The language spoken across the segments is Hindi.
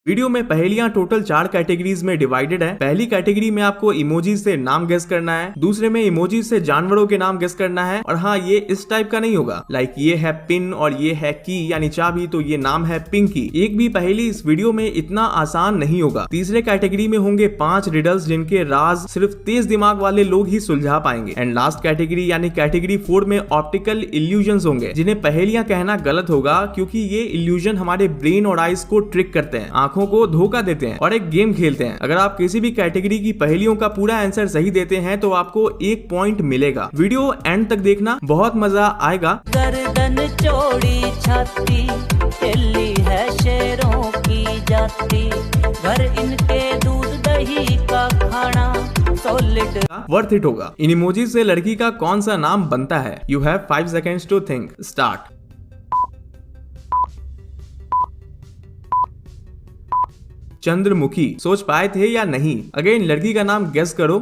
वीडियो में पहेलियां टोटल 4 कैटेगरीज में डिवाइडेड है। पहली कैटेगरी में आपको इमोजीज से नाम गेस करना है, दूसरे में इमोजीज से जानवरों के नाम गेस करना है। और हाँ, ये इस टाइप का नहीं होगा, लाइक ये है पिन और ये है की यानी चाबी, तो ये नाम है पिंकी। एक भी पहेली इस वीडियो में इतना आसान नहीं होगा। तीसरे कैटेगरी में होंगे 5 रिडल्स जिनके राज सिर्फ तेज दिमाग वाले लोग ही सुलझा पाएंगे। एंड लास्ट कैटेगरी यानी कैटेगरी 4 में ऑप्टिकल इल्यूजन होंगे जिन्हें पहेलियां कहना गलत होगा, क्योंकि ये इल्यूजन हमारे ब्रेन और आइज को ट्रिक करते हैं, आंखों को धोखा देते हैं और एक गेम खेलते हैं। अगर आप किसी भी कैटेगरी की पहेलियों का पूरा आंसर सही देते हैं तो आपको 1 पॉइंट मिलेगा। वीडियो एंड तक देखना, बहुत मजा आएगा। गर्दन चौड़ी छाती हिली है शेरों की जाती, घर इनके दूध दही का खाना सॉलिड वर्थ इट होगा। इन इमोजी से लड़की का कौन सा नाम बनता है? You have 5 seconds to think. Start. Chandramukhi. सोच पाए थे या नहीं? अगेन लड़की का नाम गेस करो।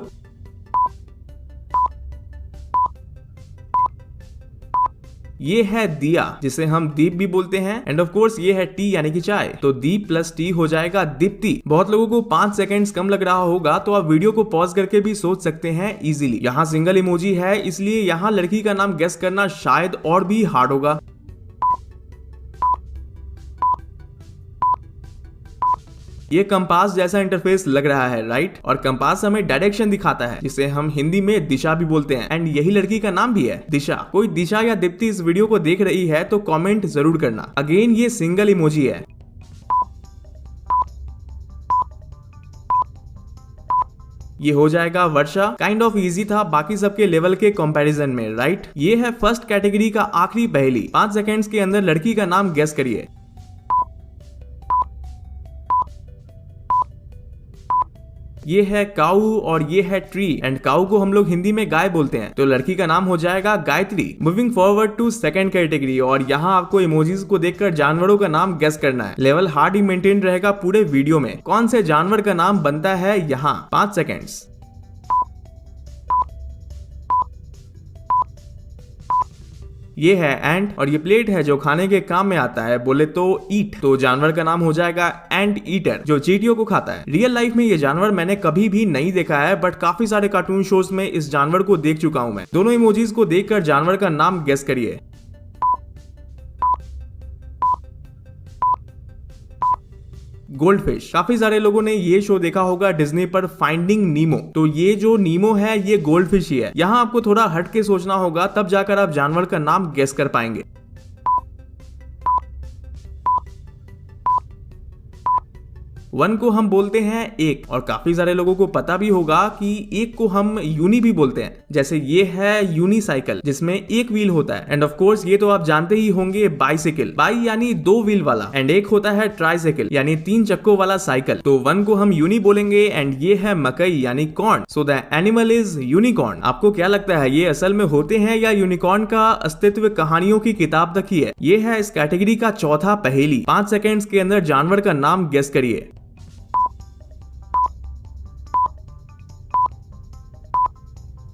ये है दिया, जिसे हम दीप भी बोलते हैं। एंड ऑफ कोर्स ये है टी यानी कि चाय, तो दीप प्लस टी हो जाएगा दीप्ति। बहुत लोगों को 5 सेकंड्स कम लग रहा होगा, तो आप वीडियो को पॉज करके भी सोच सकते हैं इजीली। यहाँ सिंगल इमोजी है, इसलिए यहाँ लड़की का नाम गेस करना शायद और भी हार्ड होगा। ये कंपास जैसा इंटरफेस लग रहा है, राइट? और कंपास हमें डायरेक्शन दिखाता है, जिसे हम हिंदी में दिशा भी बोलते हैं। एंड यही लड़की का नाम भी है, दिशा। कोई दिशा या दीप्ति इस वीडियो को देख रही है तो कमेंट जरूर करना। अगेन ये सिंगल इमोजी है। ये हो जाएगा वर्षा। काइंड ऑफ इजी था बाकी सबके लेवल के कंपैरिजन में, राइट? ये है फर्स्ट कैटेगरी का आखिरी पहेली। 5 सेकेंड्स के अंदर लड़की का नाम गेस करिए। ये है काऊ और ये है ट्री। एंड काऊ को हम लोग हिंदी में गाय बोलते हैं, तो लड़की का नाम हो जाएगा Gayatri. Moving forward to second category, और यहाँ आपको इमोजीज को देखकर जानवरों का नाम गेस करना है। लेवल हार्ड ही मेंटेन रहेगा पूरे वीडियो में। कौन से जानवर का नाम बनता है यहाँ? 5 सेकेंड्स। ये है एंट, और ये प्लेट है जो खाने के काम में आता है, बोले तो ईट। तो जानवर का नाम हो जाएगा एंट ईटर, जो चींटियों को खाता है। रियल लाइफ में ये जानवर मैंने कभी भी नहीं देखा है, बट काफी सारे कार्टून शोज में इस जानवर को देख चुका हूं मैं। दोनों इमोजीज को देखकर जानवर का नाम गेस करिए। गोल्डफिश। काफी सारे लोगों ने ये शो देखा होगा डिज्नी पर, फाइंडिंग नीमो। तो ये जो नीमो है ये गोल्डफिश ही है। यहाँ आपको थोड़ा हट के सोचना होगा, तब जाकर आप जानवर का नाम गेस कर पाएंगे। 1 को हम बोलते हैं एक, और काफी सारे लोगों को पता भी होगा कि एक को हम यूनी भी बोलते हैं। जैसे ये है यूनिसाइकिल, जिसमें एक व्हील होता है। एंड ऑफ कोर्स ये तो आप जानते ही होंगे, बाइसिकल। बाई यानी 2 व्हील वाला, एंड एक होता है ट्राइसाइकिल यानी 3 चक्कों वाला साइकिल। तो 1 को हम यूनी बोलेंगे। एंड ये है मकई यानी corn, so the animal is unicorn. आपको क्या लगता है, ये असल में होते हैं या यूनिकॉर्न का अस्तित्व कहानियों की किताब तक ही है? ये है इस कैटेगरी का चौथा पहेली। 5 सेकेंड्स के अंदर जानवर का नाम गेस करिए।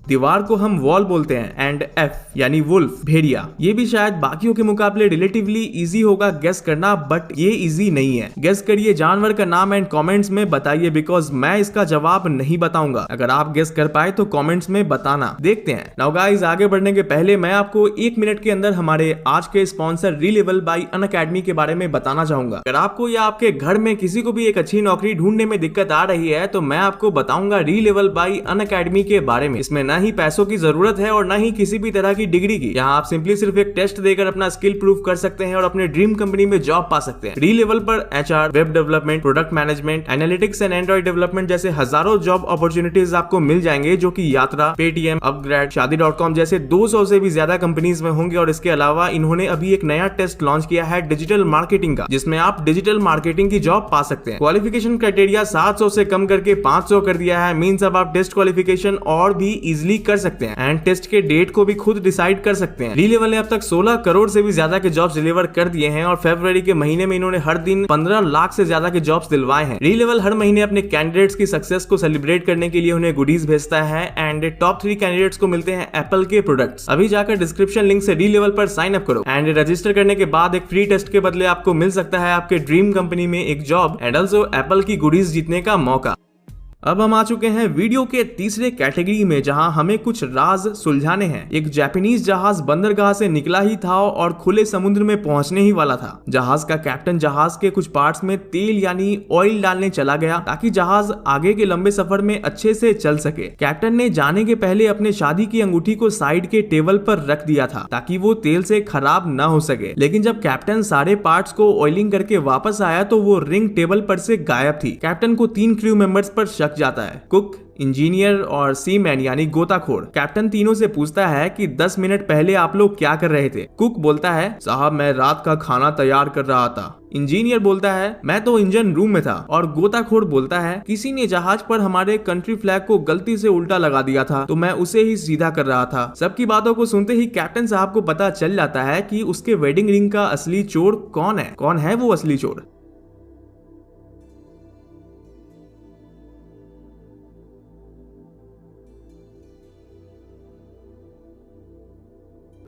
दीवार को हम वॉल बोलते हैं। एंड एफ यानी वुल्फ, भेड़िया। ये भी शायद बाकियों के मुकाबले रिलेटिवली इजी होगा गेस करना, बट ये इजी नहीं है। गेस करिए जानवर का नाम एंड कमेंट्स में बताइए, बिकॉज मैं इसका जवाब नहीं बताऊंगा। अगर आप गेस कर पाए तो कमेंट्स में बताना। देखते हैं। नाउ गाइस, आगे बढ़ने के पहले मैं आपको 1 मिनट के अंदर हमारे आज के स्पॉन्सर रीलेवल बाय अनअकैडमी के बारे में बताना चाहूंगा। अगर आपको या आपके घर में किसी को भी एक अच्छी नौकरी ढूंढने में दिक्कत आ रही है, तो मैं आपको बताऊंगा रीलेवल बाय अनअकैडमी के बारे में। इसमें ना ही पैसों की जरूरत है और ना ही किसी भी तरह की डिग्री की। यहाँ आप सिंपली सिर्फ एक टेस्ट देकर अपना स्किल प्रूव कर सकते हैं और अपने ड्रीम कंपनी में जॉब पा सकते हैं। री लेवल पर HR, web development, product management, analytics and Android development जैसे हजारों जॉब अपॉर्चुनिटीज आपको मिल जाएंगे, जो कि यात्रा, पेटीएम, अपग्रेड, शादी.com जैसे 200 से भी ज्यादा कंपनीज में होंगे। और इसके अलावा इन्होंने अभी एक नया टेस्ट लॉन्च किया है डिजिटल मार्केटिंग का, जिसमें आप डिजिटल मार्केटिंग की जॉब पा सकते हैं। क्वालिफिकेशन क्राइटेरिया 700 से कम करके 500 कर दिया है। मींस अब आप टेस्ट क्वालिफिकेशन और भी इजी इजिली कर सकते हैं एंड टेस्ट के डेट को भी खुद डिसाइड कर सकते हैं। री-लेवल ने अब तक 16 करोड़ से भी ज्यादा के जॉब्स डिलीवर कर दिए हैं और फरवरी के महीने में इन्होंने हर दिन 15 लाख से ज्यादा के जॉब्स दिलवाए हैं। री-लेवल हर महीने अपने कैंडिडेट्स की सक्सेस को सेलिब्रेट करने के लिए उन्हें गुडीज भेजता है एंड टॉप 3 कैंडिडेट्स को मिलते हैं एप्पल के प्रोडक्ट्स। अभी जाकर डिस्क्रिप्शन लिंक से री-लेवल पर साइन अप करो एंड रजिस्टर करने के बाद एक फ्री टेस्ट के बदले आपको मिल सकता है आपके ड्रीम कंपनी में एक जॉब एंड ऑल्सो एप्पल की गुडीज जीतने का मौका। अब हम आ चुके हैं वीडियो के तीसरे कैटेगरी में जहां हमें कुछ राज सुलझाने हैं। एक जापानीज जहाज बंदरगाह से निकला ही था और खुले समुद्र में पहुंचने ही वाला था। जहाज का कैप्टन जहाज के कुछ पार्ट्स में तेल यानी ऑयल डालने चला गया ताकि जहाज आगे के लंबे सफर में अच्छे से चल सके। कैप्टन ने जाने के पहले अपने शादी की अंगूठी को साइड के टेबल पर रख दिया था ताकि वो तेल से खराब न हो सके, लेकिन जब कैप्टन सारे पार्ट्स को ऑयलिंग करके वापस आया तो वो रिंग टेबल पर से गायब थी। कैप्टन को 3 क्रू मेंबर्स पर शक जाता है, कुक, इंजीनियर और सीमैन यानी गोताखोर। कैप्टन तीनों से पूछता है कि 10 मिनट पहले आप लोग क्या कर रहे थे। कुक बोलता है, साहब मैं रात का खाना तैयार कर रहा था। इंजीनियर बोलता है, मैं तो इंजन रूम में था। और गोताखोर बोलता है, किसी ने जहाज पर हमारे कंट्री फ्लैग को गलती से उल्टा लगा दिया था तो मैं उसे ही सीधा कर रहा था। सबकी बातों को सुनते ही कैप्टन साहब को पता चल जाता है कि उसके वेडिंग रिंग का असली चोर कौन है। कौन है वो असली चोर?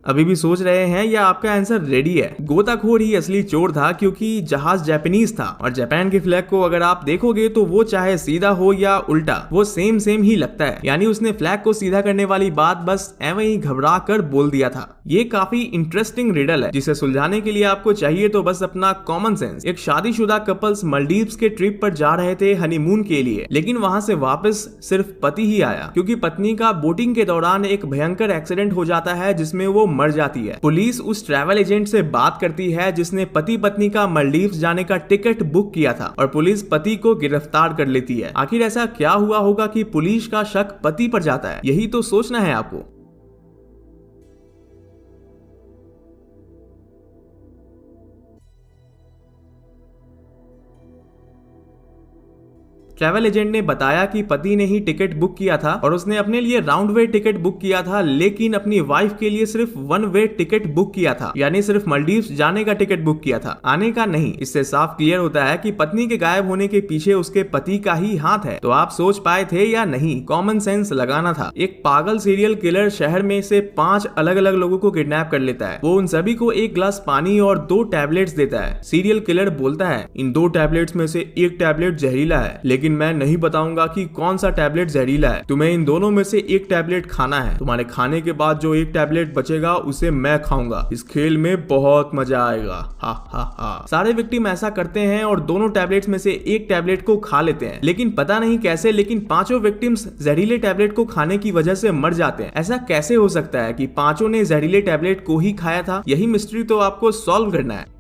अभी भी सोच रहे हैं या आपका आंसर रेडी है? गोताखोर ही असली चोर था क्योंकि जहाज जापानीज था और जापान के फ्लैग को अगर आप देखोगे तो वो चाहे सीधा हो या उल्टा वो सेम ही लगता है। यानी उसने फ्लैग को सीधा करने वाली बात बस एवं ही घबरा कर बोल दिया था। ये काफी इंटरेस्टिंग रिडल है जिसे सुलझाने के लिए आपको चाहिए तो बस अपना कॉमन सेंस। एक शादीशुदा कपल्स मालदीव्स के ट्रिप पर जा रहे थे हनीमून के लिए, लेकिन वहां से वापस सिर्फ पति ही आया क्योंकि पत्नी का बोटिंग के दौरान एक भयंकर एक्सीडेंट हो जाता है जिसमें वो मर जाती है। पुलिस उस ट्रैवल एजेंट से बात करती है जिसने पति पत्नी का मालदीव्स जाने का टिकट बुक किया था और पुलिस पति को गिरफ्तार कर लेती है। आखिर ऐसा क्या हुआ होगा कि पुलिस का शक पति पर जाता है? यही तो सोचना है आपको। ट्रैवल एजेंट ने बताया कि पति ने ही टिकट बुक किया था और उसने अपने लिए राउंड वे टिकट बुक किया था, लेकिन अपनी वाइफ के लिए सिर्फ 1 वे टिकट बुक किया था, यानी सिर्फ मालदीव्स जाने का टिकट बुक किया था, आने का नहीं। इससे साफ क्लियर होता है कि पत्नी के गायब होने के पीछे उसके पति का ही हाथ है। तो आप सोच पाए थे या नहीं? कॉमन सेंस लगाना था। एक पागल सीरियल किलर शहर में से 5 अलग अलग लोगों को किडनैप कर लेता है। वो उन सभी को 1 ग्लास पानी और 2 टैबलेट्स देता है। सीरियल किलर बोलता है, इन 2 टैबलेट्स में से 1 टैबलेट जहरीला है, लेकिन मैं नहीं बताऊंगा कि कौन सा टैबलेट जहरीला है। तुम्हें इन दोनों में से 1 टैबलेट खाना है। तुम्हारे खाने के बाद जो 1 टैबलेट बचेगा उसे मैं खाऊंगा। इस खेल में बहुत मजा आएगा। हा हा हा। सारे विक्टिम ऐसा करते हैं और दोनों टैबलेट्स में से 1 टैबलेट को खा लेते हैं, लेकिन पता नहीं कैसे लेकिन 5 विक्टिम्स जहरीले टैबलेट को खाने की वजह से मर जाते हैं। ऐसा कैसे हो सकता है कि 5 ने जहरीले टैबलेट को ही खाया था? यही मिस्ट्री तो आपको सॉल्व करना है।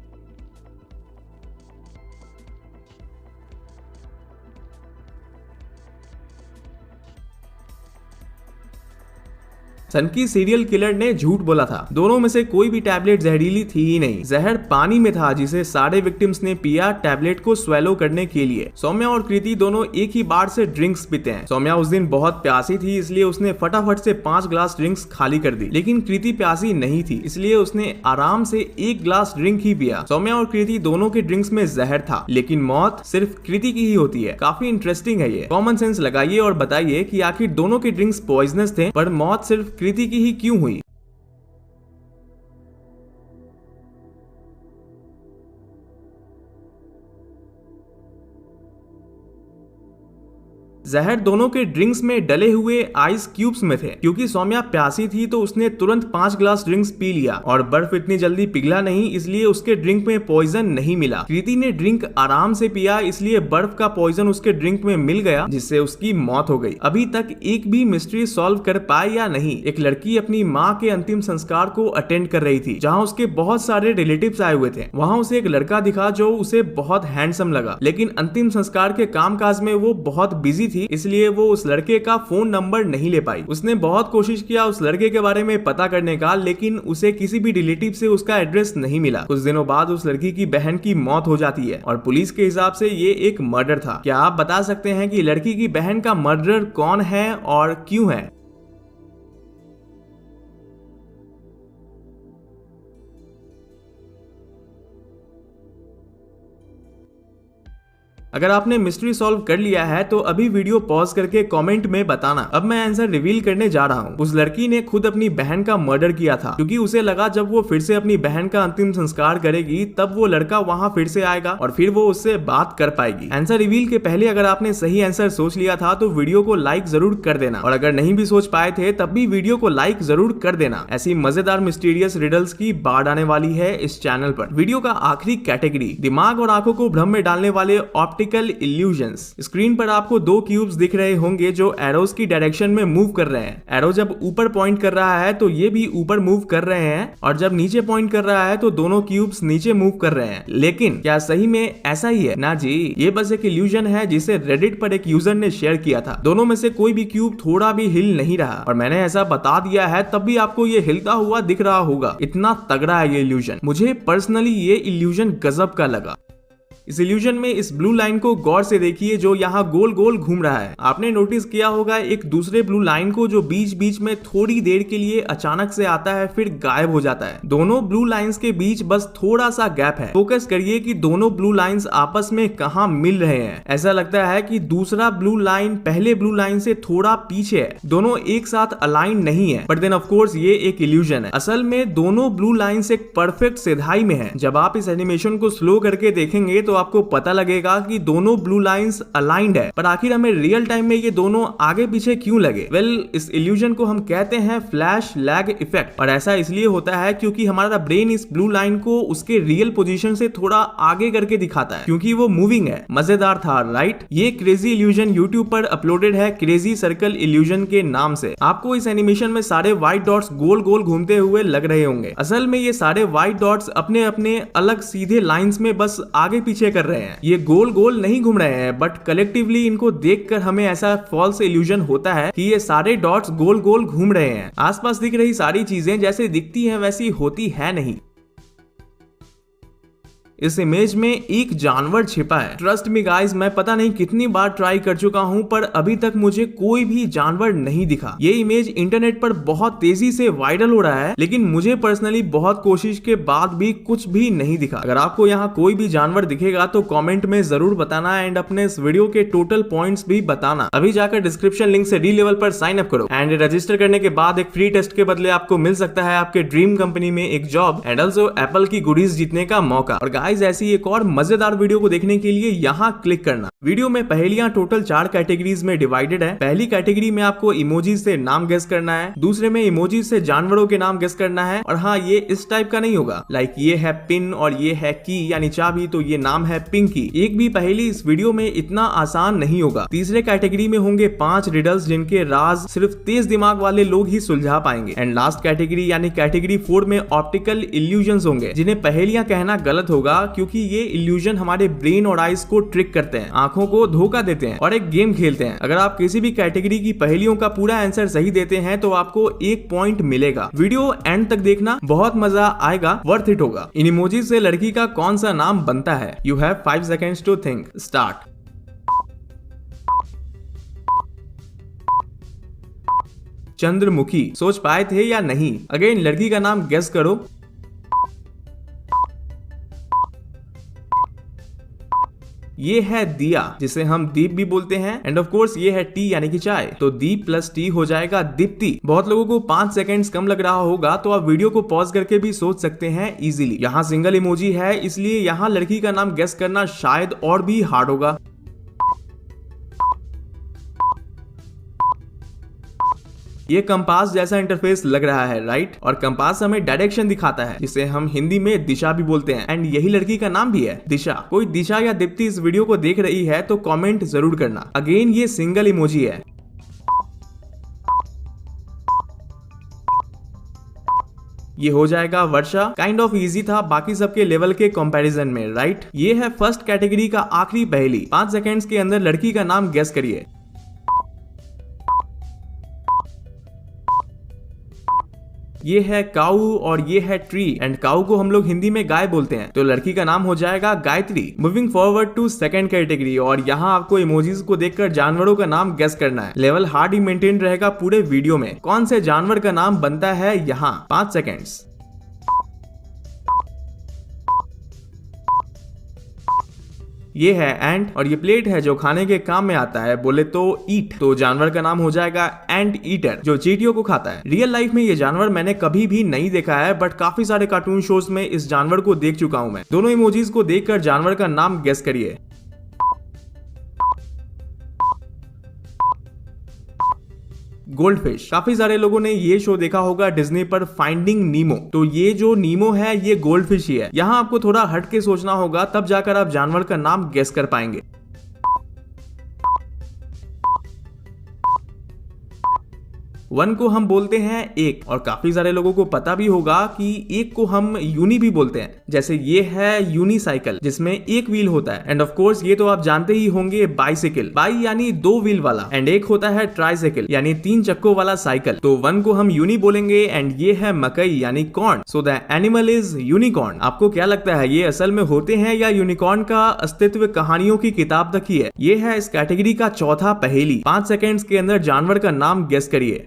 सनकी सीरियल किलर ने झूठ बोला था। दोनों में से कोई भी टैबलेट जहरीली थी ही नहीं। जहर पानी में था जिसे सारे विक्टिम्स ने पिया टैबलेट को स्वेलो करने के लिए। सौम्या और कृति दोनों एक ही बार से ड्रिंक्स पीते हैं। सौम्या उस दिन बहुत प्यासी थी इसलिए उसने फटाफट से 5 ग्लास ड्रिंक्स खाली कर दी, लेकिन कृति प्यासी नहीं थी इसलिए उसने आराम से 1 ग्लास ड्रिंक ही पिया। सौम्या और कृति दोनों के ड्रिंक्स में जहर था, लेकिन मौत सिर्फ कृति की ही होती है। काफी इंटरेस्टिंग है ये। कॉमन सेंस लगाइए और बताइए कि आखिर दोनों के ड्रिंक्स पॉइजनस थे पर मौत सिर्फ कृति की ही क्यों हुई? जहर दोनों के ड्रिंक्स में डले हुए आइस क्यूब्स में थे। क्योंकि सौम्या प्यासी थी तो उसने तुरंत 5 ग्लास ड्रिंक्स पी लिया और बर्फ इतनी जल्दी पिघला नहीं इसलिए उसके ड्रिंक में पॉइजन नहीं मिला। कृति ने ड्रिंक आराम से पिया इसलिए बर्फ का पॉइजन उसके ड्रिंक में मिल गया जिससे उसकी मौत हो गई। अभी तक एक भी मिस्ट्री सॉल्व कर पाए या नहीं? एक लड़की अपनी माँ के अंतिम संस्कार को अटेंड कर रही थी जहाँ उसके बहुत सारे रिलेटिव्स आए हुए थे। वहाँ उसे एक लड़का दिखा जो उसे बहुत हैंडसम लगा, लेकिन अंतिम संस्कार के कामकाज में वो बहुत बिजी थी इसलिए वो उस लड़के का फोन नंबर नहीं ले पाई। उसने बहुत कोशिश किया उस लड़के के बारे में पता करने का, लेकिन उसे किसी भी रिलेटिव से उसका एड्रेस नहीं मिला। कुछ दिनों बाद उस लड़की की बहन की मौत हो जाती है और पुलिस के हिसाब से ये एक मर्डर था। क्या आप बता सकते हैं कि लड़की की बहन का मर्डरर कौन है और क्यों है? अगर आपने मिस्ट्री सॉल्व कर लिया है तो अभी वीडियो पॉज करके कमेंट में बताना। अब मैं आंसर रिवील करने जा रहा हूँ। उस लड़की ने खुद अपनी बहन का मर्डर किया था क्योंकि उसे लगा जब वो फिर से अपनी बहन का अंतिम संस्कार करेगी तब वो लड़का वहाँ फिर से आएगा और फिर वो उससे बात कर पाएगी। आंसर रिवील के पहले अगर आपने सही आंसर सोच लिया था तो वीडियो को लाइक जरूर कर देना, और अगर नहीं भी सोच पाए थे तब भी वीडियो को लाइक जरूर कर देना। ऐसी मजेदार मिस्टीरियस रिडल्स की बाढ़ आने वाली है इस चैनल पर। वीडियो का आखिरी कैटेगरी, दिमाग और आंखों को भ्रम में डालने वाले ऑप्टिकल इल्यूजन्स। स्क्रीन पर आपको दो क्यूब्स दिख रहे होंगे जो एरोस की डायरेक्शन में मूव कर रहे हैं। एरो जब ऊपर पॉइंट कर रहा है तो ये भी ऊपर मूव कर रहे हैं, और जब नीचे पॉइंट कर रहा है तो दोनों क्यूब्स नीचे मूव कर रहे हैं। लेकिन क्या सही में ऐसा ही है? ना जी, ये बस एक इल्यूजन है जिसे रेडिट पर एक यूजर ने शेयर किया था। दोनों में से कोई भी क्यूब थोड़ा भी हिल नहीं रहा, और मैंने ऐसा बता दिया है तब भी आपको ये हिलता हुआ दिख रहा होगा। इतना तगड़ा है ये इल्यूजन। मुझे पर्सनली ये इल्यूजन गजब का लगा। इस इल्यूजन में इस ब्लू लाइन को गौर से देखिए जो यहाँ गोल गोल घूम रहा है। आपने नोटिस किया होगा एक दूसरे ब्लू लाइन को जो बीच बीच में थोड़ी देर के लिए अचानक से आता है फिर गायब हो जाता है। दोनों ब्लू लाइंस के बीच बस थोड़ा सा गैप है। फोकस करिए कि दोनों ब्लू लाइंस आपस में कहाँ मिल रहे हैं। ऐसा लगता है कि दूसरा ब्लू लाइन पहले ब्लू लाइन से थोड़ा पीछे है। दोनों एक साथ अलाइन नहीं है, बट देन ऑफ कोर्स ये एक इल्यूजन है। असल में दोनों ब्लू लाइंस एक परफेक्ट सिधाई में है। जब आप इस एनिमेशन को स्लो करके देखेंगे तो आपको पता लगेगा कि दोनों ब्लू लाइंस अलाइंड है, पर आखिर हमें रियल टाइम में ये दोनों आगे पीछे क्यों लगे? इस इल्यूजन को हम कहते हैं फ्लैश लैग इफेक्ट, और ऐसा इसलिए होता है क्योंकि हमारा ब्रेन इस ब्लू लाइन को उसके रियल पोजीशन से थोड़ा आगे करके दिखाता है क्योंकि वो मूविंग है। मजेदार था, राइट? ये क्रेजी इल्यूजन यूट्यूब पर अपलोडेड है क्रेजी सर्कल इल्यूजन के नाम से। आपको इस एनिमेशन में सारे व्हाइट डॉट्स गोल गोल घूमते हुए लग रहे होंगे। असल में ये सारे व्हाइट डॉट्स अपने अपने अलग सीधे लाइंस में बस आगे पीछे कर रहे हैं। ये गोल गोल नहीं घूम रहे हैं, बट कलेक्टिवली इनको देखकर हमें ऐसा फॉल्स इल्यूजन होता है कि ये सारे डॉट्स गोल गोल घूम रहे हैं। आसपास दिख रही सारी चीजें जैसे दिखती हैं वैसी होती है नहीं। इस इमेज में एक जानवर छिपा है। ट्रस्ट मी गाइस, मैं पता नहीं कितनी बार ट्राई कर चुका हूं पर अभी तक मुझे कोई भी जानवर नहीं दिखा। ये इमेज इंटरनेट पर बहुत तेजी से वायरल हो रहा है, लेकिन मुझे पर्सनली बहुत कोशिश के बाद भी कुछ भी नहीं दिखा। अगर आपको यहाँ कोई भी जानवर दिखेगा तो कमेंट में जरूर बताना, एंड अपने इस वीडियो के टोटल पॉइंट्स भी बताना। अभी जाकर डिस्क्रिप्शन लिंक से डी-लेवल पर साइन अप करो, एंड रजिस्टर करने के बाद एक फ्री टेस्ट के बदले आपको मिल सकता है आपके ड्रीम कंपनी में एक जॉब, एंड ऑल्सो एप्पल की गुडीज जीतने का मौका। और गाइस, ऐसी एक और मजेदार वीडियो को देखने के लिए यहाँ क्लिक करना। वीडियो में पहेलियां टोटल 4 कैटेगरीज में डिवाइडेड है। पहली कैटेगरी में आपको इमोजीज से नाम गेस करना है, दूसरे में इमोजीज से जानवरों के नाम गेस करना है, और हाँ, ये इस टाइप का नहीं होगा लाइक ये है पिन और ये है की यानी चाबी, तो ये नाम है पिंकी। एक भी पहेली इस वीडियो में इतना आसान नहीं होगा। तीसरे कैटेगरी में होंगे 5 रिडल्स जिनके राज सिर्फ तेज दिमाग वाले लोग ही सुलझा पाएंगे। एंड लास्ट कैटेगरी यानी कैटेगरी 4 में ऑप्टिकल इल्यूजन्स होंगे जिन्हें पहेलियां कहना गलत होगा क्योंकि ये इल्यूजन हमारे ब्रेन और आइज को ट्रिक करते हैं, आंखों को धोखा देते हैं और एक गेम खेलते हैं। अगर आप किसी भी कैटेगरी की पहेलियों का पूरा आंसर सही देते हैं तो आपको 1 पॉइंट मिलेगा। वीडियो एंड तक देखना, बहुत मजा आएगा, वर्थ इट होगा। इन इमोजी से लड़की का कौन सा नाम बनता है? You have 5 seconds to think. Start. Chandramukhi. सोच पाए थे या नहीं? अगेन लड़की का नाम गेस करो। ये है दिया, जिसे हम दीप भी बोलते हैं, एंड ऑफ कोर्स ये है टी यानी कि चाय, तो दीप प्लस टी हो जाएगा दीप्ति। बहुत लोगों को 5 सेकंड्स कम लग रहा होगा तो आप वीडियो को पॉज करके भी सोच सकते हैं इजीली। यहाँ सिंगल इमोजी है इसलिए यहाँ लड़की का नाम गेस करना शायद और भी हार्ड होगा। ये कंपास जैसा इंटरफेस लग रहा है, राइट? और कंपास हमें डायरेक्शन दिखाता है जिसे हम हिंदी में दिशा भी बोलते हैं, एंड यही लड़की का नाम भी है, दिशा। कोई दिशा या दीप्ति इस वीडियो को देख रही है तो कमेंट जरूर करना। अगेन ये सिंगल इमोजी है। ये हो जाएगा वर्षा। काइंड ऑफ इजी था बाकी सबके लेवल के कंपैरिजन में, राइट? ये है फर्स्ट कैटेगरी का आखिरी पहेली। 5 सेकेंड्स के अंदर लड़की का नाम गेस करिए। ये है काऊ और ये है ट्री, एंड काऊ को हम लोग हिंदी में गाय बोलते हैं, तो लड़की का नाम हो जाएगा Gayatri. Moving forward to second category, और यहाँ आपको इमोजीज को देखकर जानवरों का नाम गेस करना है। लेवल हार्ड ही मेंटेन रहेगा पूरे वीडियो में। कौन से जानवर का नाम बनता है यहाँ? 5 सेकेंड्स। ये है एंट और ये प्लेट है जो खाने के काम में आता है। बोले तो ईट, तो जानवर का नाम हो जाएगा एंट ईटर जो चींटियों को खाता है। रियल लाइफ में ये जानवर मैंने कभी भी नहीं देखा है, बट काफी सारे कार्टून शोज में इस जानवर को देख चुका हूं मैं। दोनों इमोजीज को देखकर जानवर का नाम गेस करिए। गोल्डफिश। काफी सारे लोगों ने ये शो देखा होगा डिज्नी पर, फाइंडिंग नीमो। तो ये जो नीमो है ये गोल्डफिश ही है। यहाँ आपको थोड़ा हट के सोचना होगा, तब जाकर आप जानवर का नाम गेस कर पाएंगे। वन को हम बोलते हैं एक, और काफी सारे लोगों को पता भी होगा कि एक को हम यूनी भी बोलते हैं। जैसे ये है यूनिसाइकिल जिसमें एक व्हील होता है, एंड ऑफ कोर्स ये तो आप जानते ही होंगे बाइसिकल, बाई यानी दो व्हील वाला, एंड एक होता है ट्राइसाइकिल यानी तीन चक्कों वाला साइकिल। तो वन को हम यूनी बोलेंगे, एंड ये है मकई यानी corn. So the animal is unicorn. आपको क्या लगता है ये असल में होते हैं या यूनिकॉर्न का अस्तित्व कहानियों की किताब तक ही है? ये है इस कैटेगरी का चौथा पहेली। 5 सेकेंड्स के अंदर जानवर का नाम गेस करिए।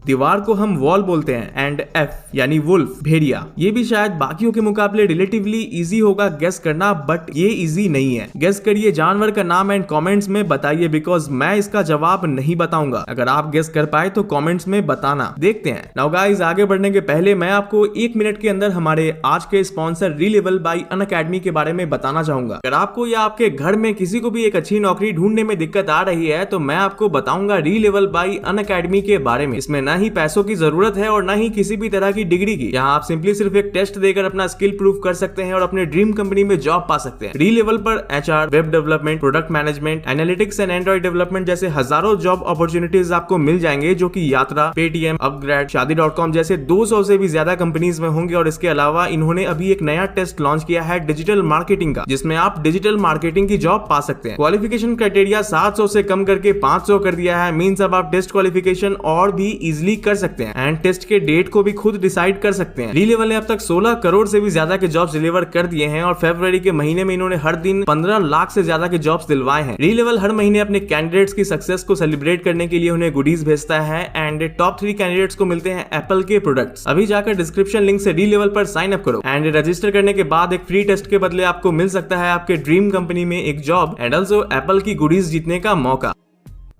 दीवार को हम वॉल बोलते हैं, एंड एफ यानी वुल्फ, भेड़िया। ये भी शायद बाकियों के मुकाबले रिलेटिवली इजी होगा गेस करना, बट ये इजी नहीं है। गेस करिए जानवर का नाम एंड कमेंट्स में बताइए, बिकॉज मैं इसका जवाब नहीं बताऊंगा। अगर आप गेस कर पाए तो कमेंट्स में बताना। देखते हैं। नाउ गाइस, आगे बढ़ने के पहले मैं आपको 1 मिनट के अंदर हमारे आज के स्पॉन्सर रीलेवल बाय अनअकैडमी के बारे में बताना चाहूंगा। अगर आपको या आपके घर में किसी को भी एक अच्छी नौकरी ढूंढने में दिक्कत आ रही है तो मैं आपको बताऊंगा रीलेवल बाय अनअकैडमी के बारे में। इसमें ना ही पैसों की जरूरत है और ना ही किसी भी तरह की डिग्री की। यहाँ आप सिंपली सिर्फ एक टेस्ट देकर अपना स्किल प्रूव कर सकते हैं और अपने ड्रीम कंपनी में जॉब पा सकते हैं। री लेवल पर HR, web development, product management, analytics and Android development जैसे हजारों जॉब अपॉर्चुनिटीज आपको मिल जाएंगे, जो कि यात्रा, पेटीएम, अपग्रेड, शादी.com जैसे 200 से भी ज्यादा कंपनीज में होंगे। और इसके अलावा इन्होंने अभी एक नया टेस्ट लॉन्च किया है डिजिटल मार्केटिंग का, जिसमें आप डिजिटल मार्केटिंग की जॉब पा सकते हैं। क्वालिफिकेशन क्राइटेरिया 700 से कम करके 500 कर दिया है। मींस अब आप टेस्ट क्वालिफिकेशन और भी इजिली कर सकते हैं एंड टेस्ट के डेट को भी खुद डिसाइड कर सकते हैं। रीलेवल ने अब तक 16 करोड़ से भी ज्यादा के जॉब्स डिलीवर कर दिए हैं और फरवरी के महीने में इन्होंने हर दिन 15 लाख से ज्यादा के जॉब्स दिलवाए हैं। रीलेवल हर महीने अपने कैंडिडेट्स की सक्सेस को सेलिब्रेट करने के लिए उन्हें गुडीज भेजता है एंड टॉप 3 कैंडिडेट्स को मिलते हैं एप्पल के प्रोडक्ट्स। अभी जाकर डिस्क्रिप्शन लिंक से रीलेवल पर साइन अप करो एंड रजिस्टर करने के बाद एक फ्री टेस्ट के बदले आपको मिल सकता है आपके ड्रीम कंपनी में एक जॉब एंड ऑल्सो एप्पल की गुडीज जीतने का मौका।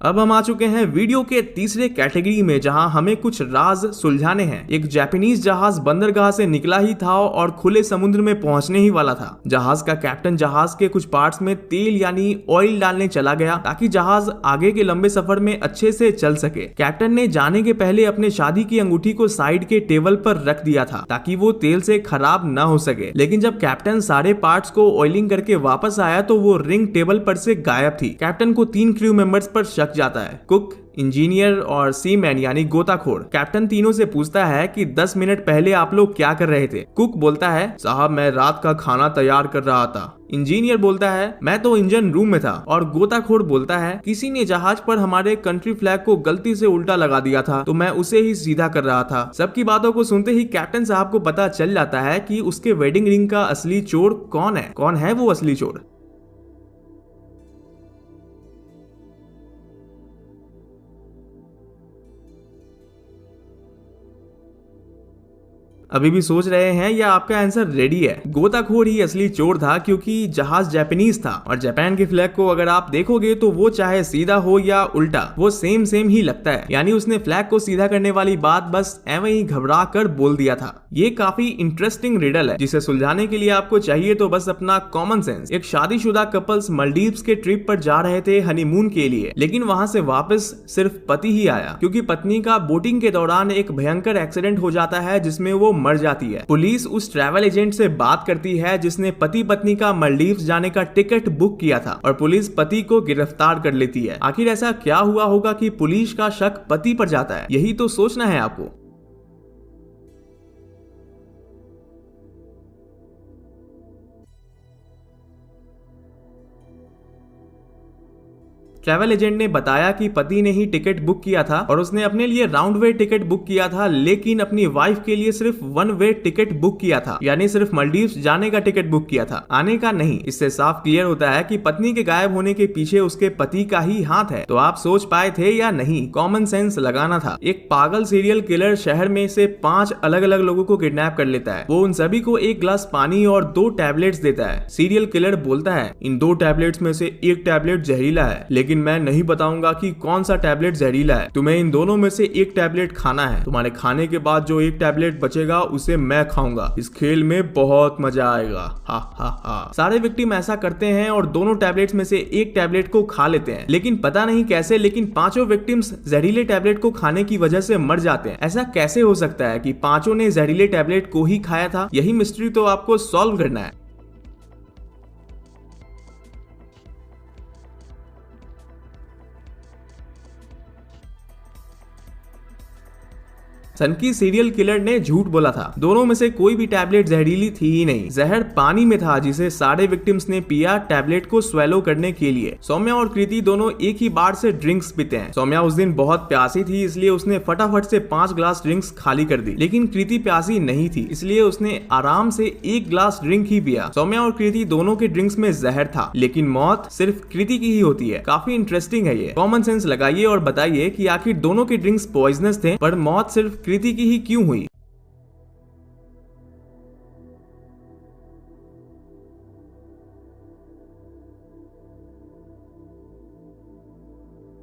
अब हम आ चुके हैं वीडियो के तीसरे कैटेगरी में, जहां हमें कुछ राज सुलझाने हैं। एक जापानीज जहाज बंदरगाह से निकला ही था और खुले समुद्र में पहुंचने ही वाला था। जहाज का कैप्टन जहाज के कुछ पार्ट्स में तेल यानी ऑयल डालने चला गया ताकि जहाज आगे के लंबे सफर में अच्छे से चल सके। कैप्टन ने जाने के पहले अपने शादी की अंगूठी को साइड के टेबल पर रख दिया था ताकि वो तेल से खराब न हो सके। लेकिन जब कैप्टन सारे पार्ट्स को ऑयलिंग करके वापस आया तो वो रिंग टेबल पर से गायब थी। कैप्टन को 3 क्रू मेंबर्स पर शक जाता है, कुक, इंजीनियर और सीमैन यानी गोताखोर। कैप्टन तीनों से पूछता है कि 10 मिनट पहले आप लोग क्या कर रहे थे। कुक बोलता है, साहब मैं रात का खाना तैयार कर रहा था। इंजीनियर बोलता है, मैं तो इंजन रूम में था। और गोताखोर बोलता है, किसी ने जहाज पर हमारे कंट्री फ्लैग को गलती से उल्टा लगा दिया था तो मैं उसे ही सीधा कर रहा था। सबकी बातों को सुनते ही कैप्टन साहब को पता चल जाता है कि उसके वेडिंग रिंग का असली चोर कौन है। कौन है वो असली चोर? अभी भी सोच रहे हैं या आपका आंसर रेडी है? गोताखोर ही असली चोर था, क्योंकि जहाज जापानीज था और जापान के फ्लैग को अगर आप देखोगे तो वो चाहे सीधा हो या उल्टा वो सेम ही लगता है। यानी उसने फ्लैग को सीधा करने वाली बात बस एवं ही घबरा कर बोल दिया था। ये काफी इंटरेस्टिंग रिडल है जिसे सुलझाने के लिए आपको चाहिए तो बस अपना कॉमन सेंस। एक शादीशुदा कपल्स मालदीव्स के ट्रिप पर जा रहे थे हनीमून के लिए, लेकिन वहां से वापस सिर्फ पति ही आया क्योंकि पत्नी का बोटिंग के दौरान एक भयंकर एक्सीडेंट हो जाता है जिसमें वो मर जाती है। पुलिस उस ट्रैवल एजेंट से बात करती है जिसने पति पत्नी का मालदीव्स जाने का टिकट बुक किया था और पुलिस पति को गिरफ्तार कर लेती है। आखिर ऐसा क्या हुआ होगा कि पुलिस का शक पति पर जाता है? यही तो सोचना है आपको। ट्रैवल एजेंट ने बताया कि पति ने ही टिकट बुक किया था और उसने अपने लिए राउंड वे टिकट बुक किया था, लेकिन अपनी वाइफ के लिए सिर्फ वन वे टिकट बुक किया था, यानी सिर्फ मालदीव्स जाने का टिकट बुक किया था, आने का नहीं। इससे साफ क्लियर होता है कि पत्नी के गायब होने के पीछे उसके पति का ही हाथ है। तो आप सोच पाए थे या नहीं? कॉमन सेंस लगाना था। एक पागल सीरियल किलर शहर में से 5 अलग अलग लोगों को किडनैप कर लेता है। वो उन सभी को 1 गिलास पानी और 2 टैबलेट्स देता है। सीरियल किलर बोलता है इन 2 टैबलेट्स में से 1 टैबलेट जहरीला है, लेकिन मैं नहीं बताऊंगा कि कौन सा टैबलेट जहरीला है। तुम्हें इन दोनों में से 1 टैबलेट खाना है। तुम्हारे खाने के बाद जो 1 टैबलेट बचेगा उसे मैं खाऊंगा। इस खेल में बहुत मजा आएगा। हा हा हा। सारे विक्टिम ऐसा करते हैं और दोनों टैबलेट्स में से 1 टैबलेट को खा लेते हैं, लेकिन पता नहीं कैसे, लेकिन 5 विक्टिम्स जहरीले टैबलेट को खाने की वजह से मर जाते हैं। ऐसा कैसे हो सकता है कि 5 ने जहरीले टैबलेट को ही खाया था? यही मिस्ट्री तो आपको सॉल्व करना है। सनकी सीरियल किलर ने झूठ बोला था। दोनों में से कोई भी टैबलेट जहरीली थी ही नहीं। जहर पानी में था जिसे सारे विक्टिम्स ने पिया टैबलेट को स्वेलो करने के लिए। सौम्या और कृति दोनों एक ही बार से ड्रिंक्स पीते हैं। सौम्या उस दिन बहुत प्यासी थी, इसलिए उसने फटाफट से 5 ग्लास ड्रिंक्स खाली कर दी, लेकिन कृति प्यासी नहीं थी, इसलिए उसने आराम से 1 ग्लास ड्रिंक ही पिया। सौम्या और कृति दोनों के ड्रिंक्स में जहर था, लेकिन मौत सिर्फ कृति की ही होती है। काफी इंटरेस्टिंग है ये। कॉमन सेंस लगाइए और बताइए कि आखिर दोनों के ड्रिंक्स पॉइजनस थे, पर मौत सिर्फ कृति की ही क्यों हुई?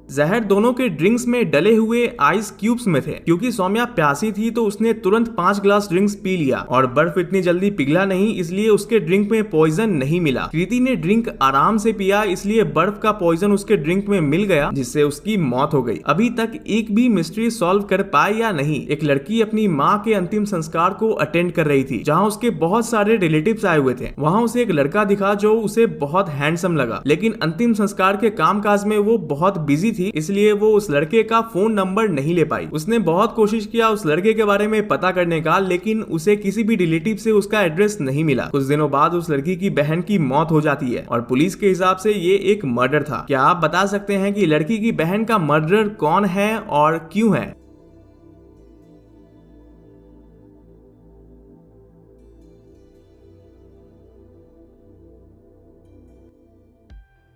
जहर दोनों के ड्रिंक्स में डले हुए आइस क्यूब्स में थे। क्योंकि सौम्या प्यासी थी तो उसने तुरंत 5 ग्लास ड्रिंक्स पी लिया और बर्फ इतनी जल्दी पिघला नहीं, इसलिए उसके ड्रिंक में पॉइजन नहीं मिला। कृति ने ड्रिंक आराम से पिया, इसलिए बर्फ का पॉइजन उसके ड्रिंक में मिल गया, जिससे उसकी मौत हो गई। अभी तक एक भी मिस्ट्री सॉल्व कर पाए या नहीं? एक लड़की अपनी माँ के अंतिम संस्कार को अटेंड कर रही थी, जहाँ उसके बहुत सारे रिलेटिव्स आए हुए थे। वहाँ उसे एक लड़का दिखा जो उसे बहुत हैंडसम लगा, लेकिन अंतिम संस्कार के कामकाज में वो बहुत बिजी थी, इसलिए वो उस लड़के का फोन नंबर नहीं ले पाई। उसने बहुत कोशिश किया उस लड़के के बारे में पता करने का, लेकिन उसे किसी भी रिलेटिव से उसका एड्रेस नहीं मिला। कुछ दिनों बाद उस लड़की की बहन की मौत हो जाती है और पुलिस के हिसाब से ये एक मर्डर था। क्या आप बता सकते हैं कि लड़की की बहन का मर्डरर कौन है और क्यों है?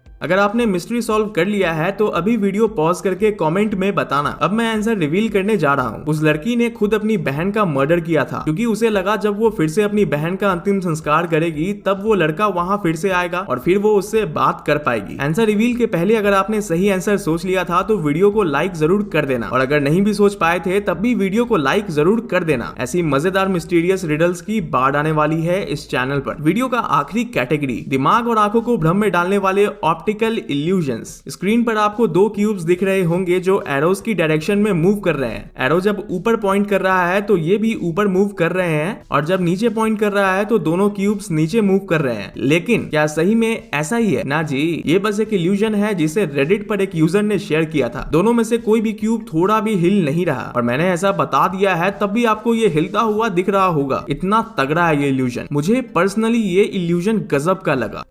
अगर आपने मिस्ट्री सॉल्व कर लिया है तो अभी वीडियो पॉज करके कमेंट में बताना। अब मैं आंसर रिवील करने जा रहा हूँ। उस लड़की ने खुद अपनी बहन का मर्डर किया था, क्योंकि उसे लगा जब वो फिर से अपनी बहन का अंतिम संस्कार करेगी तब वो लड़का वहाँ फिर से आएगा और फिर वो उससे बात कर पाएगी। आंसर रिवील के पहले अगर आपने सही आंसर सोच लिया था तो वीडियो को लाइक जरूर कर देना, और अगर नहीं भी सोच पाए थे तब भी वीडियो को लाइक जरूर कर देना। ऐसी मजेदार मिस्टीरियस रिडल्स की बाढ़ आने वाली है इस चैनल पर। वीडियो का आखिरी कैटेगरी, दिमाग और आंखों को भ्रम में डालने वाले ऑप्टिकल इल्यूजन्स। स्क्रीन पर आपको 2 क्यूब्स दिख रहे होंगे जो एरोज की डायरेक्शन में मूव कर रहे हैं। एरो जब ऊपर पॉइंट कर रहा है तो ये भी ऊपर मूव कर रहे हैं, और जब नीचे पॉइंट कर रहा है तो दोनों क्यूब्स नीचे मूव कर रहे हैं। लेकिन क्या सही में ऐसा ही है? ना जी, ये बस एक इल्यूजन है जिसे रेडिट पर एक यूजर ने शेयर किया था। दोनों में से कोई भी क्यूब थोड़ा भी हिल नहीं रहा, और मैंने ऐसा बता दिया है तब भी आपको ये हिलता हुआ दिख रहा होगा। इतना तगड़ा है ये इल्यूजन। मुझे पर्सनली ये इल्यूजन गजब का लगा।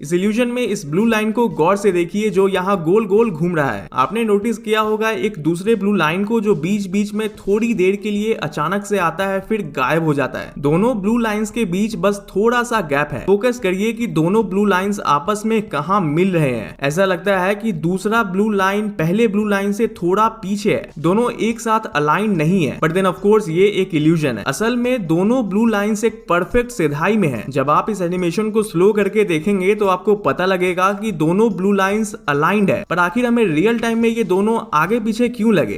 इस इल्यूजन में इस ब्लू लाइन को गौर से देखिए जो यहाँ गोल गोल घूम रहा है। आपने नोटिस किया होगा एक दूसरे ब्लू लाइन को जो बीच बीच में थोड़ी देर के लिए अचानक से आता है फिर गायब हो जाता है। दोनों ब्लू लाइंस के बीच बस थोड़ा सा गैप है। फोकस करिए कि दोनों ब्लू लाइंस आपस में कहाँ मिल रहे हैं। ऐसा लगता है कि दूसरा ब्लू लाइन पहले ब्लू लाइन से थोड़ा पीछे है। दोनों एक साथ अलाइन नहीं है, बट देन ऑफ कोर्स ये एक इल्यूजन है। असल में दोनों ब्लू लाइंस एक परफेक्ट सिधाई में है। जब आप इस एनिमेशन को स्लो करके देखेंगे तो आपको पता लगेगा कि दोनों ब्लू लाइंस अलाइंड है, पर आखिर हमें रियल टाइम में ये दोनों आगे पीछे क्यों लगे?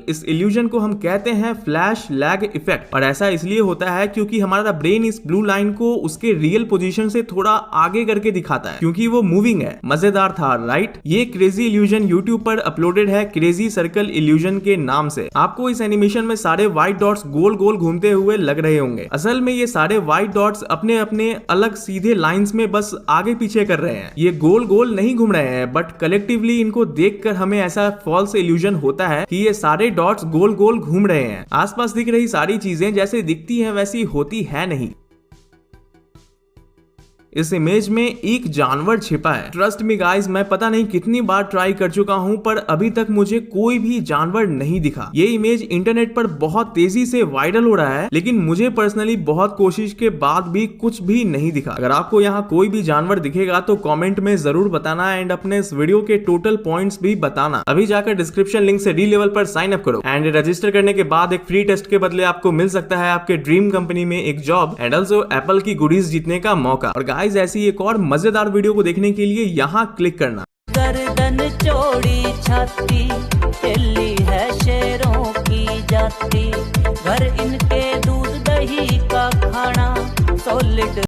इस इल्यूजन को हम कहते हैं फ्लैश लैग इफेक्ट, और ऐसा इसलिए होता है क्योंकि हमारा ब्रेन इस ब्लू लाइन को उसके रियल पोजीशन से थोड़ा आगे करके दिखाता है, क्योंकि वो मूविंग है। मजेदार था, राइट? ये क्रेजी इल्यूजन यूट्यूब पर अपलोडेड है क्रेजी सर्कल इल्यूजन के नाम से। आपको इस एनिमेशन में सारे व्हाइट डॉट्स गोल गोल घूमते हुए लग रहे होंगे। असल में ये सारे व्हाइट डॉट्स अपने अपने अलग सीधे लाइंस में बस आगे पीछे कर रहे हैं। ये गोल गोल नहीं घूम रहे हैं, बट कलेक्टिवली इनको देखकर हमें ऐसा फॉल्स इल्यूजन होता है कि ये सारे डॉट्स गोल गोल घूम रहे हैं। आसपास दिख रही सारी चीजें जैसे दिखती हैं वैसी होती है नहीं। इस इमेज में एक जानवर छिपा है। ट्रस्ट मी गाइस, मैं पता नहीं कितनी बार ट्राई कर चुका हूं पर अभी तक मुझे कोई भी जानवर नहीं दिखा। ये इमेज इंटरनेट पर बहुत तेजी से वायरल हो रहा है, लेकिन मुझे पर्सनली बहुत कोशिश के बाद भी कुछ भी नहीं दिखा। अगर आपको यहाँ कोई भी जानवर दिखेगा तो कमेंट में जरूर बताना एंड अपने इस वीडियो के टोटल पॉइंट्स भी बताना। अभी जाकर डिस्क्रिप्शन लिंक से डी-लेवल पर साइन अप करो एंड रजिस्टर करने के बाद एक फ्री टेस्ट के बदले आपको मिल सकता है आपके ड्रीम कंपनी में एक जॉब एंड ऑल्सो एप्पल की गुडीज जीतने का मौका। और गाइस, ऐसी एक और मजेदार वीडियो को देखने के लिए यहाँ क्लिक करना। गर्दन चौड़ी छाती हिली है शेरों की जाती, घर इनके दूध दही का खाना सॉलिड